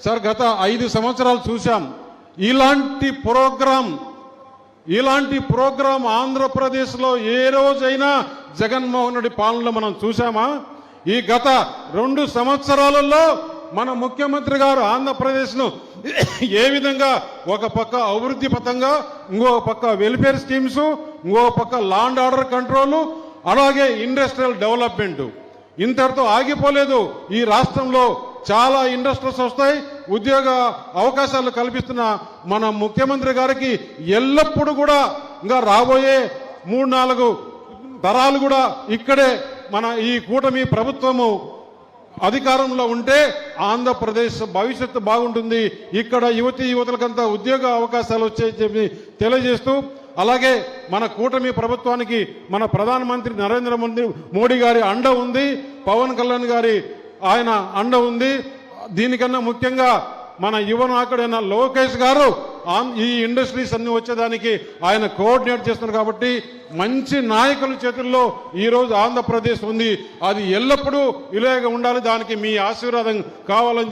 Sir గత 5 సంవత్సరాలు చూశాం. ఇలాంటి ప్రోగ్రాం ఆంధ్రప్రదేశ్లో ఏ రోజైనా జగన్మోహన్ రెడ్డి పాలనలో మనం చూసామా? ఈ గత 2 సంవత్సరాలలో మన ముఖ్యమంత్రి గారు ఆంధ్రప్రదేశ్ను ఏ విధంగా ఒక పక్క అభివృద్ధి పథంగా, ఇంకో పక్క వెల్ఫేర్ స్కీమ్స్, ఇంకో పక్క లా అండ్ ఆర్డర్ కంట్రోల్, అలాగే ఇండస్ట్రియల్ డెవలప్మెంట్, ఇంతటితో ఆగిపోలేదు. ఈ రాష్ట్రంలో చాలా ఇండస్ట్రీస్ వస్తాయి, ఉద్యోగ అవకాశాలు కల్పిస్తున్న మన ముఖ్యమంత్రి గారికి ఎల్లప్పుడూ కూడా ఇంకా రాబోయే 3-4 తరాలు కూడా ఇక్కడే మన ఈ కూటమి ప్రభుత్వము అధికారంలో ఉంటే ఆంధ్రప్రదేశ్ భవిష్యత్తు బాగుంటుంది, ఇక్కడ యువతులకంతా ఉద్యోగ అవకాశాలు వచ్చాయని చెప్పి తెలియజేస్తూ, అలాగే మన కూటమి ప్రభుత్వానికి మన ప్రధానమంత్రి నరేంద్ర మోడీ గారి అండ ఉంది, పవన్ కళ్యాణ్ గారి ఆయన అండ ఉంది. దీనికన్నా ముఖ్యంగా మన యువ నాయకుడైన లోకేష్ గారు ఈ ఇండస్ట్రీస్ అన్ని వచ్చేదానికి ఆయన కోఆర్డినేట్ చేస్తున్నారు. కాబట్టి మంచి నాయకుల చేతుల్లో ఈరోజు ఆంధ్రప్రదేశ్ ఉంది. అది ఎల్లప్పుడూ ఇలాగే ఉండాలి. దానికి మీ ఆశీర్వాదం కావాలని